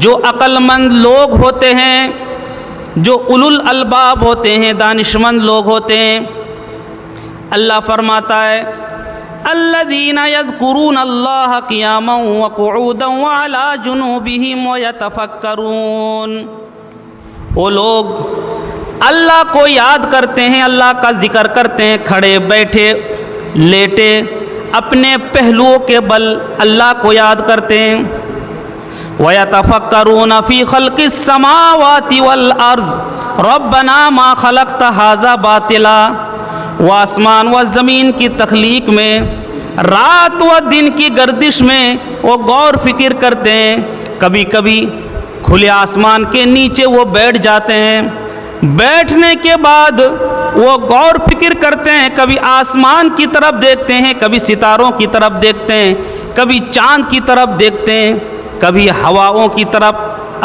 جو عقل مند لوگ ہوتے ہیں، جو اولو الالباب ہوتے ہیں، دانشمند لوگ ہوتے ہیں، اللہ فرماتا ہے الذین یذکرون اللہ قیاما وقعودا وعلی جنوبہم ویتفکرون، وہ لوگ اللہ کو یاد کرتے ہیں، اللہ کا ذکر کرتے ہیں، کھڑے بیٹھے لیٹے اپنے پہلوؤں کے بل اللہ کو یاد کرتے ہیں۔ وَيَتَفَكَّرُونَ فِي خَلْقِ السَّمَاوَاتِ وَالْأَرْضِ رَبَّنَا مَا خَلَقْتَ هَذَا بَاطِلًا، وہ آسمان و زمین کی تخلیق میں، رات و دن کی گردش میں وہ غور فکر کرتے ہیں۔ کبھی کبھی کھلے آسمان کے نیچے وہ بیٹھ جاتے ہیں، بیٹھنے کے بعد وہ غور فکر کرتے ہیں، کبھی آسمان کی طرف دیکھتے ہیں، کبھی ستاروں کی طرف دیکھتے ہیں، کبھی چاند کی طرف دیکھتے ہیں، کبھی ہواؤں کی طرف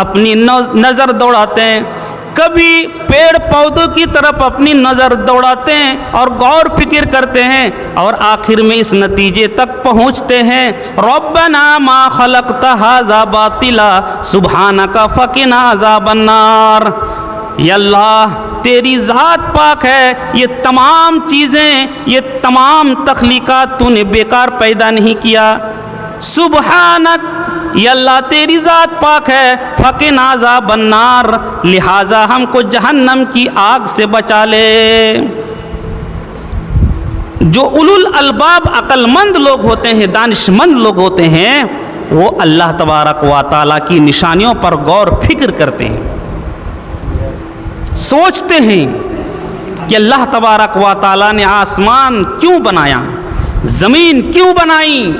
اپنی نظر دوڑاتے ہیں، کبھی پیڑ پودوں کی طرف اپنی نظر دوڑاتے ہیں اور غور فکر کرتے ہیں، اور آخر میں اس نتیجے تک پہنچتے ہیں ربنا ما خلقت ھذا باطلا سبحانک فقنا عذاب النار، یا اللہ تیری ذات پاک ہے، یہ تمام چیزیں، یہ تمام تخلیقات تو نے بیکار پیدا نہیں کیا، سبحانک یا اللہ تیری ذات پاک ہے، فقنا عذاب النار، لہٰذا ہم کو جہنم کی آگ سے بچا لے۔ جو اولو الالباب عقل مند لوگ ہوتے ہیں، دانشمند لوگ ہوتے ہیں، وہ اللہ تبارک و تعالیٰ کی نشانیوں پر غور فکر کرتے ہیں، سوچتے ہیں کہ اللہ تبارک و تعالیٰ نے آسمان کیوں بنایا، زمین کیوں بنائی،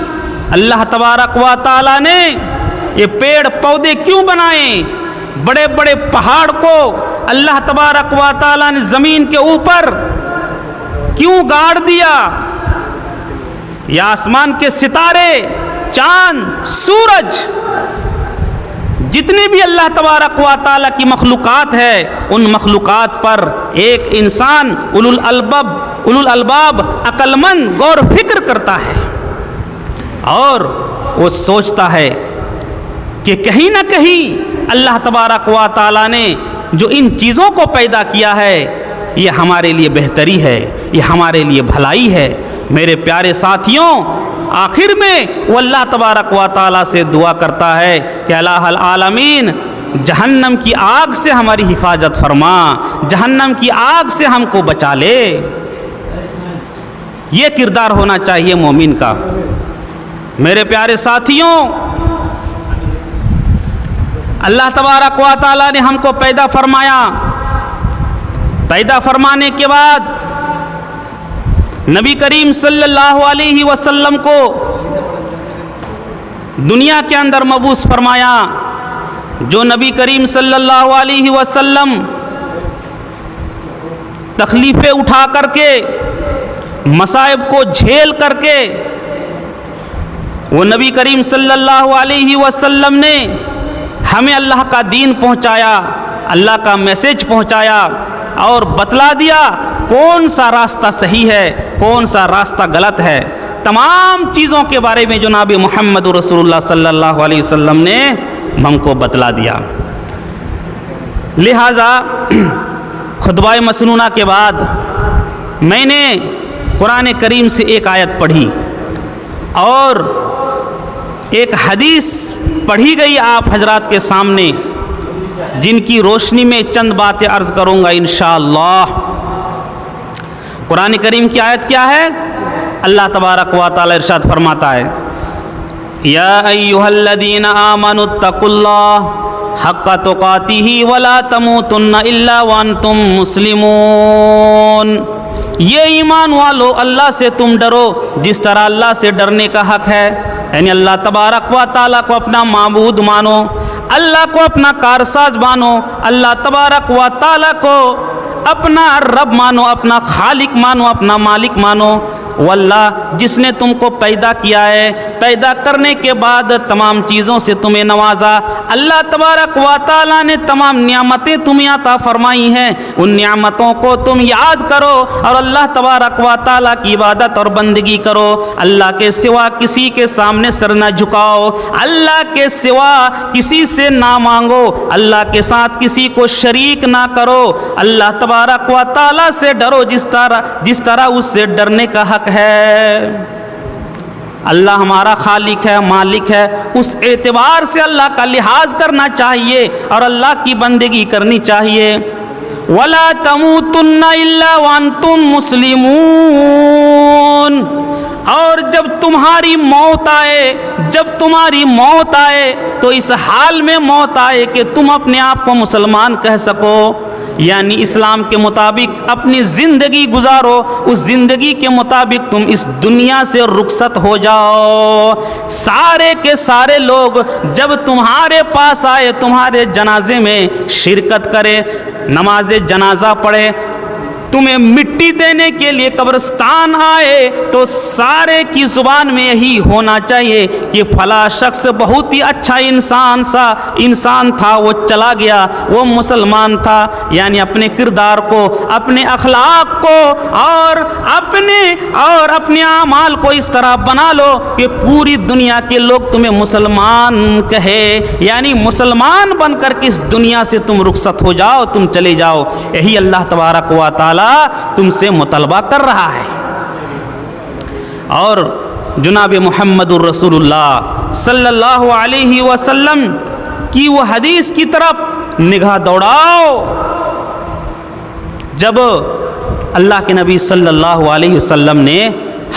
اللہ تبارک و تعالیٰ نے یہ پیڑ پودے کیوں بنائے، بڑے بڑے پہاڑ کو اللہ تبارک و تعالیٰ نے زمین کے اوپر کیوں گاڑ دیا، یا آسمان کے ستارے، چاند، سورج، جتنی بھی اللہ تبارک و تعالیٰ کی مخلوقات ہے، ان مخلوقات پر ایک انسان اولو الالباب عقل مند غور فکر کرتا ہے، اور وہ سوچتا ہے کہ کہیں نہ کہیں اللہ تبارک و تعالیٰ نے جو ان چیزوں کو پیدا کیا ہے یہ ہمارے لیے بہتری ہے، یہ ہمارے لیے بھلائی ہے۔ میرے پیارے ساتھیوں، آخر میں وہ اللہ تبارک و تعالیٰ سے دعا کرتا ہے کہ الہ العالمین جہنم کی آگ سے ہماری حفاظت فرما، جہنم کی آگ سے ہم کو بچا لے۔ یہ کردار ہونا چاہیے مومن کا۔ میرے پیارے ساتھیوں، اللہ تبارک و تعالیٰ نے ہم کو پیدا فرمایا، پیدا فرمانے کے بعد نبی کریم صلی اللہ علیہ وسلم کو دنیا کے اندر مبعوث فرمایا۔ جو نبی کریم صلی اللہ علیہ وسلم تکلیفیں اٹھا کر کے، مصائب کو جھیل کر کے، وہ نبی کریم صلی اللہ علیہ وسلم نے ہمیں اللہ کا دین پہنچایا، اللہ کا میسج پہنچایا اور بتلا دیا کون سا راستہ صحیح ہے، کون سا راستہ غلط ہے۔ تمام چیزوں کے بارے میں جناب محمد رسول اللہ صلی اللہ علیہ وسلم نے ہم کو بتلا دیا۔ لہٰذا خطبہ مسنونہ کے بعد میں نے قرآن کریم سے ایک آیت پڑھی اور ایک حدیث پڑھی گئی آپ حضرات کے سامنے، جن کی روشنی میں چند باتیں عرض کروں گا انشاءاللہ۔ قرآن کریم کی آیت کیا ہے؟ اللہ تبارک و تعالی ارشاد فرماتا ہے یا ایھا الذین آمنوا اتقوا اللہ حق تقاتہ ولا تموتن الا وانتم مسلمون، یہ ایمان والو اللہ سے تم ڈرو جس طرح اللہ سے ڈرنے کا حق ہے، یعنی اللہ تبارک و تعالیٰ کو اپنا معبود مانو، اللہ کو اپنا کارساز مانو، اللہ تبارک و تعالیٰ کو اپنا رب مانو، اپنا خالق مانو، اپنا مالک مانو، واللہ جس نے تم کو پیدا کیا ہے، پیدا کرنے کے بعد تمام چیزوں سے تمہیں نوازا، اللہ تبارک و تعالیٰ نے تمام نعمتیں تمہیں عطا فرمائی ہیں، ان نعمتوں کو تم یاد کرو اور اللہ تبارک و تعالیٰ کی عبادت اور بندگی کرو، اللہ کے سوا کسی کے سامنے سر نہ جھکاؤ، اللہ کے سوا کسی سے نہ مانگو، اللہ کے ساتھ کسی کو شریک نہ کرو، اللہ تبارک و تعالیٰ سے ڈرو جس طرح اس سے ڈرنے کا حق ہے۔ اللہ ہمارا خالق ہے، مالک ہے، اس اعتبار سے اللہ کا لحاظ کرنا چاہیے اور اللہ کی بندگی کرنی چاہیے۔ وَلَا تَمُوتُنَّ إِلَّا وَأَنْتُمْ مُسْلِمُونَ، اور جب تمہاری موت آئے تو اس حال میں موت آئے کہ تم اپنے آپ کو مسلمان کہہ سکو، یعنی اسلام کے مطابق اپنی زندگی گزارو، اس زندگی کے مطابق تم اس دنیا سے رخصت ہو جاؤ۔ سارے کے سارے لوگ جب تمہارے پاس آئے، تمہارے جنازے میں شرکت کرے، نماز جنازہ پڑھے، تمہیں مٹی دینے کے لیے قبرستان آئے، تو سارے کی زبان میں یہی ہونا چاہیے کہ فلاں شخص بہت ہی اچھا انسان تھا، وہ چلا گیا، وہ مسلمان تھا، یعنی اپنے کردار کو، اپنے اخلاق کو اور اپنے اعمال کو اس طرح بنا لو کہ پوری دنیا کے لوگ تمہیں مسلمان کہے، یعنی مسلمان بن کر کے اس دنیا سے تم رخصت ہو جاؤ، تم چلے جاؤ۔ یہی اللہ تبارک و تعالی تم سے مطالبہ کر رہا ہے۔ اور جناب محمد الرسول اللہ صلی اللہ علیہ وسلم کی وہ حدیث کی طرف نگاہ دوڑاؤ، جب اللہ کے نبی صلی اللہ علیہ وسلم نے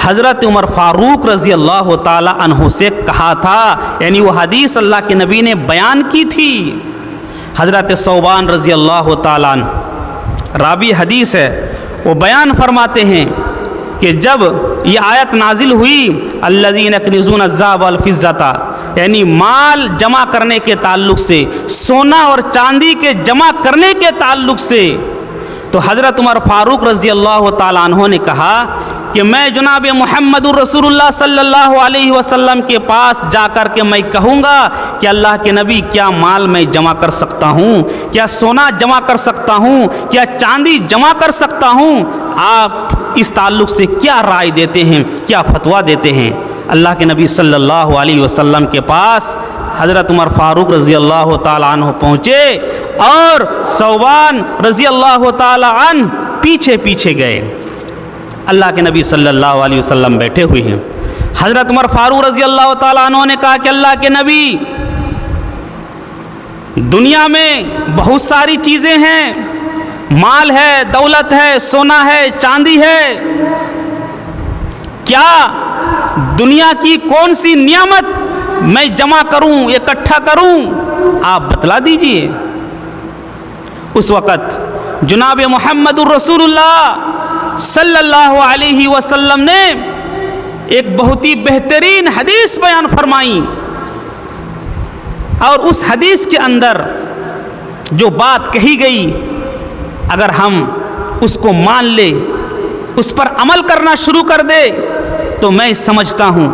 حضرت عمر فاروق رضی اللہ تعالی عنہ سے کہا تھا، یعنی وہ حدیث اللہ کے نبی نے بیان کی تھی۔ حضرت ثوبان رضی اللہ تعالی عنہ راوی حدیث ہے، وہ بیان فرماتے ہیں کہ جب یہ آیت نازل ہوئی الذین یکنزون الذهب والفضة، یعنی مال جمع کرنے کے تعلق سے، سونا اور چاندی کے جمع کرنے کے تعلق سے، تو حضرت عمر فاروق رضی اللہ تعالیٰ عنہ نے کہا کہ میں جناب محمد الرسول اللہ صلی اللہ علیہ وسلم کے پاس جا کر کے میں کہوں گا کہ اللہ کے نبی کیا مال میں جمع کر سکتا ہوں، کیا سونا جمع کر سکتا ہوں، کیا چاندی جمع کر سکتا ہوں، آپ اس تعلق سے کیا رائے دیتے ہیں، کیا فتویٰ دیتے ہیں؟ اللہ کے نبی صلی اللہ علیہ وسلم کے پاس حضرت عمر فاروق رضی اللہ تعالیٰ عنہ پہنچے اور ثوبان رضی اللہ تعالیٰ عنہ پیچھے پیچھے گئے۔ اللہ کے نبی صلی اللہ علیہ وسلم بیٹھے ہوئے ہیں۔ حضرت عمر فاروق رضی اللہ تعالیٰ عنہ نے کہا کہ اللہ کے نبی، دنیا میں بہت ساری چیزیں ہیں، مال ہے، دولت ہے، سونا ہے، چاندی ہے، کیا دنیا کی کون سی نعمت میں جمع کروں، اکٹھا کروں، آپ بتلا دیجئے۔ اس وقت جناب محمد الرسول اللہ صلی اللہ علیہ وسلم نے ایک بہت ہی بہترین حدیث بیان فرمائی، اور اس حدیث کے اندر جو بات کہی گئی اگر ہم اس کو مان لیں، اس پر عمل کرنا شروع کر دے، تو میں سمجھتا ہوں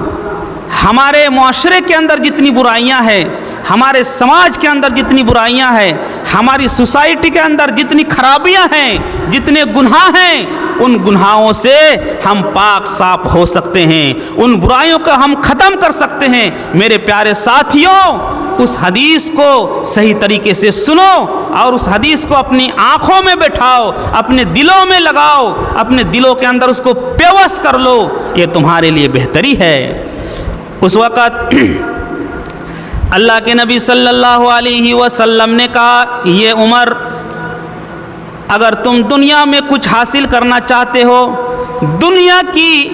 ہمارے معاشرے کے اندر جتنی برائیاں ہیں، ہمارے سماج کے اندر جتنی برائیاں ہیں، ہماری سوسائٹی کے اندر جتنی خرابیاں ہیں، جتنے گناہ ہیں، ان گناہوں سے ہم پاک صاف ہو سکتے ہیں، ان برائیوں کو ہم ختم کر سکتے ہیں۔ میرے پیارے ساتھیوں، اس حدیث کو صحیح طریقے سے سنو اور اس حدیث کو اپنی آنکھوں میں بٹھاؤ، اپنے دلوں میں لگاؤ، اپنے دلوں کے اندر اس کو پیوست کر لو، یہ تمہارے لیے بہتری ہے۔ اس وقت اللہ کے نبی صلی اللہ علیہ وسلم نے کہا، یہ عمر، اگر تم دنیا میں کچھ حاصل کرنا چاہتے ہو، دنیا کی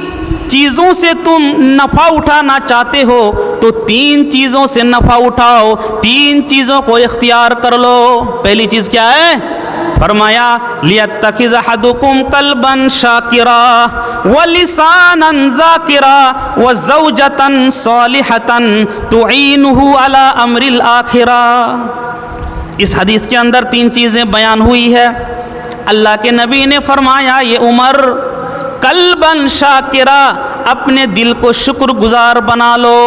چیزوں سے تم نفع اٹھانا چاہتے ہو، تو 3 چیزوں سے نفع اٹھاؤ، 3 چیزوں کو اختیار کر لو۔ پہلی چیز کیا ہے؟ فرمایا لیتخذ احدکم قلبا شاکرا ولسانا ذاکرا وزوجۃ صالحۃ تعینہ علی امر الاخرہ۔ اس حدیث کے اندر 3 چیزیں بیان ہوئی ہے۔ اللہ کے نبی نے فرمایا، یہ عمر، قلباً شاکرا، اپنے دل کو شکر گزار بنا لو۔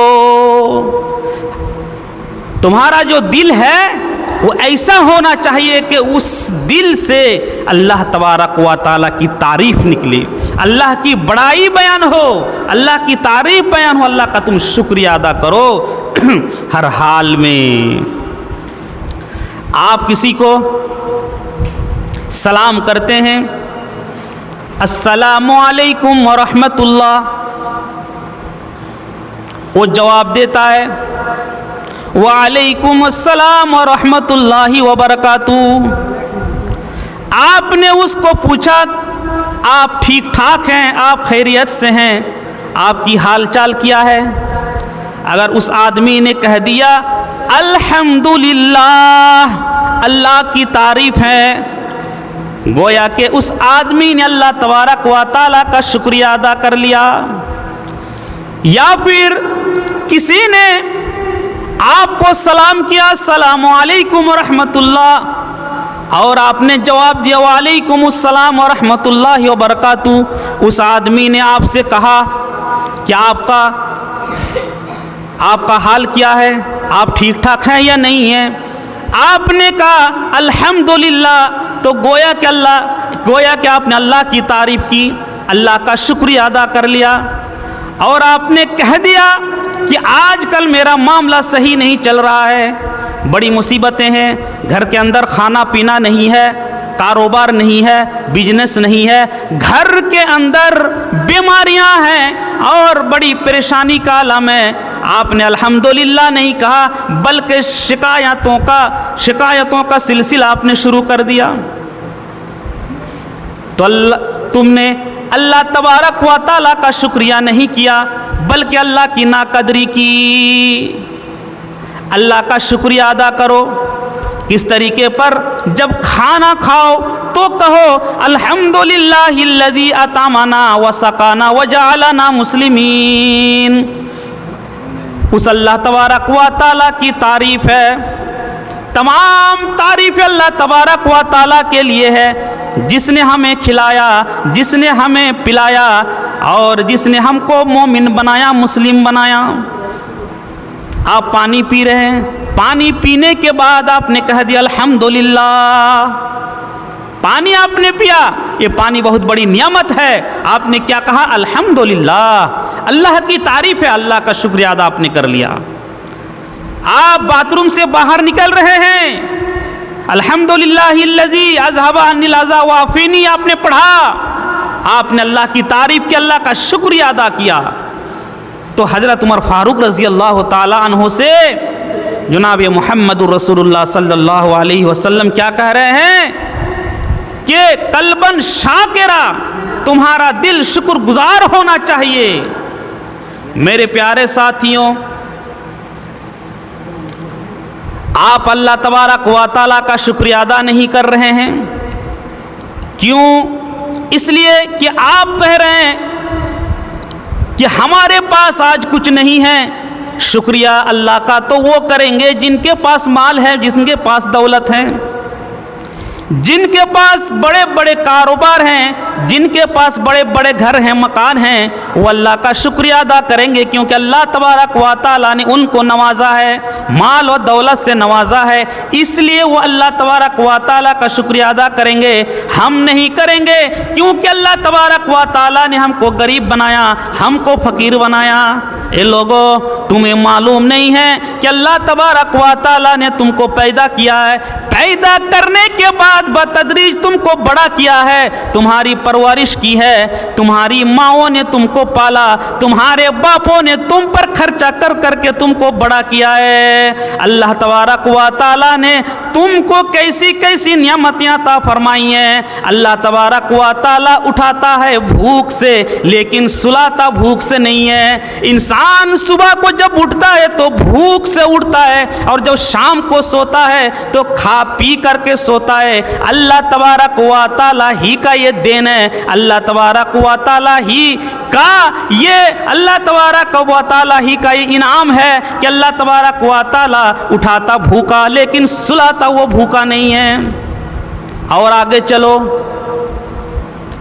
تمہارا جو دل ہے وہ ایسا ہونا چاہیے کہ اس دل سے اللہ تبارک و تعالیٰ کی تعریف نکلے، اللہ کی بڑائی بیان ہو، اللہ کی تعریف بیان ہو، اللہ کا تم شکریہ ادا کرو ہر حال میں۔ آپ کسی کو سلام کرتے ہیں، السلام علیکم ورحمۃ اللہ، وہ جواب دیتا ہے وعلیکم السلام ورحمۃ اللہ وبرکاتہ۔ آپ نے اس کو پوچھا آپ ٹھیک ٹھاک ہیں، آپ خیریت سے ہیں، آپ کی حال چال کیا ہے؟ اگر اس آدمی نے کہہ دیا الحمدللہ، اللہ کی تعریف ہے، گویا کہ اس آدمی نے اللہ تبارک و تعالیٰ کا شکریہ ادا کر لیا۔ یا پھر کسی نے آپ کو سلام کیا السلام علیکم ورحمۃ اللہ، اور آپ نے جواب دیا وعلیکم السلام ورحمۃ اللہ وبرکاتہ۔ اس آدمی نے آپ سے کہا کہ آپ کا حال کیا ہے، آپ ٹھیک ٹھاک ہیں یا نہیں ہیں؟ آپ نے کہا الحمدللہ، تو گویا کہ آپ نے اللہ کی تعریف کی، اللہ کا شکریہ ادا کر لیا۔ اور آپ نے کہہ دیا کہ آج کل میرا معاملہ صحیح نہیں چل رہا ہے، بڑی مصیبتیں ہیں، گھر کے اندر کھانا پینا نہیں ہے، کاروبار نہیں ہے، بزنس نہیں ہے، گھر کے اندر بیماریاں ہیں اور بڑی پریشانی کا عالم ہے۔ آپ نے الحمدللہ نہیں کہا بلکہ شکایتوں کا سلسلہ آپ نے شروع کر دیا، تو تم نے اللہ تبارک و تعالیٰ کا شکریہ نہیں کیا بلکہ اللہ کی ناقدری کی۔ اللہ کا شکریہ ادا کرو۔ کس طریقے پر؟ جب کھانا کھاؤ تو کہو الحمدللہ الذی اطعمنا وسقانا وجعلنا مسلمین۔ اس اللہ تبارک و تعالیٰ کی تعریف ہے، تمام تعریف اللہ تبارک و تعالیٰ کے لیے ہے، جس نے ہمیں کھلایا، جس نے ہمیں پلایا، اور جس نے ہم کو مومن بنایا، مسلم بنایا۔ آپ پانی پی رہے ہیں، پانی پینے کے بعد آپ نے کہہ دیا الحمدللہ، پانی آپ نے پیا، یہ پانی بہت بڑی نعمت ہے، آپ نے کیا کہا الحمدللہ، اللہ کی تعریف ہے، اللہ کا شکریہ ادا آپ نے کر لیا۔ آپ باتھ روم سے باہر نکل رہے ہیں، الحمدللہ الذی اذھب عنی الاذی وعافینی آپ نے پڑھا، آپ نے اللہ کی تعریف کی، اللہ کا شکریہ ادا کیا۔ تو حضرت عمر فاروق رضی اللہ تعالی عنہ سے جناب محمد رسول اللہ صلی اللہ علیہ وسلم کیا کہہ رہے ہیں کہ قلباً شاکرا، تمہارا دل شکر گزار ہونا چاہیے۔ میرے پیارے ساتھیوں، آپ اللہ تبارک و تعالیٰ کا شکریہ ادا نہیں کر رہے ہیں، کیوں؟ اس لیے کہ آپ کہہ رہے ہیں کہ ہمارے پاس آج کچھ نہیں ہے۔ شکریہ اللہ کا تو وہ کریں گے جن کے پاس مال ہے، جن کے پاس دولت ہے، جن کے پاس بڑے بڑے کاروبار ہیں، جن کے پاس بڑے بڑے گھر ہیں، مکان ہیں، وہ اللہ کا شکریہ ادا کریں گے، کیونکہ اللہ تبارک و تعالیٰ نے ان کو نوازا ہے، مال و دولت سے نوازا ہے، اس لیے وہ اللہ تبارک و تعالیٰ کا شکریہ ادا کریں گے۔ ہم نہیں کریں گے کیونکہ اللہ تبارک و تعالیٰ نے ہم کو غریب بنایا، ہم کو فقیر بنایا۔ اے لوگو، تمہیں معلوم نہیں ہے کہ اللہ تبارک و تعالیٰ نے تم کو پیدا کیا ہے، پیدا کرنے کے بعد بتدریج تم کو بڑا کیا ہے، تمہاری پرورش کی ہے، تمہاری ماؤں نے تم کو پالا، تمہارے باپوں نے تم پر خرچہ کر کر کے تم کو بڑا کیا ہے۔ اللہ تبارک و تعالیٰ نے تم کو کیسی کیسی نعمتیں عطا فرمائی ہیں۔ اللہ تبارک و تعالیٰ اٹھاتا ہے بھوک سے، لیکن سلاتا بھوک سے نہیں ہے۔ انسان صبح کو جب اٹھتا ہے تو بھوک سے اٹھتا ہے، اور جب شام کو سوتا ہے تو کھا پی کر کے سوتا ہے۔ اللہ تبارک و تعالیٰ ہی کا یہ دین ہے، اللہ تبارک و تعالیٰ ہی کا یہ انعام ہے کہ اللہ تبارک و تعالیٰ اٹھاتا بھوکا لیکن سلاتا وہ بھوکا نہیں ہے۔ اور آگے چلو،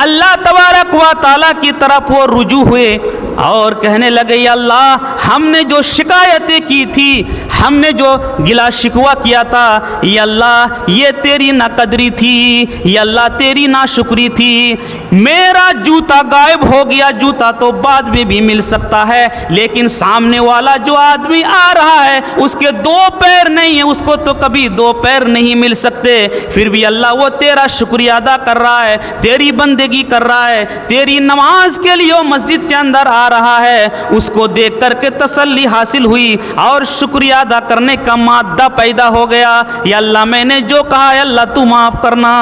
اللہ تبارک و تعالیٰ کی طرف وہ رجوع ہوئے اور کہنے لگے یا اللہ ہم نے جو شکایتیں کی تھی، ہم نے جو گلا شکوہ کیا تھا، یا اللہ یہ تیری ناقدری تھی، یا اللہ تیری ناشکری تھی، میرا جوتا غائب ہو گیا، جوتا تو بعد میں بھی مل سکتا ہے لیکن سامنے والا جو آدمی آ رہا ہے اس کے 2 پیر نہیں ہیں، اس کو تو کبھی 2 پیر نہیں مل سکتے، پھر بھی اللہ وہ تیرا شکریہ ادا کر رہا ہے، تیری بندگی کر رہا ہے، تیری نماز کے لیے وہ مسجد کے اندر آ رہا ہے۔ اس کو دیکھ کر کے تسلی حاصل ہوئی اور شکریہ ادا کرنے کا مادہ پیدا ہو گیا، یا اللہ میں نے جو کہا ہے اللہ تو معاف کرنا۔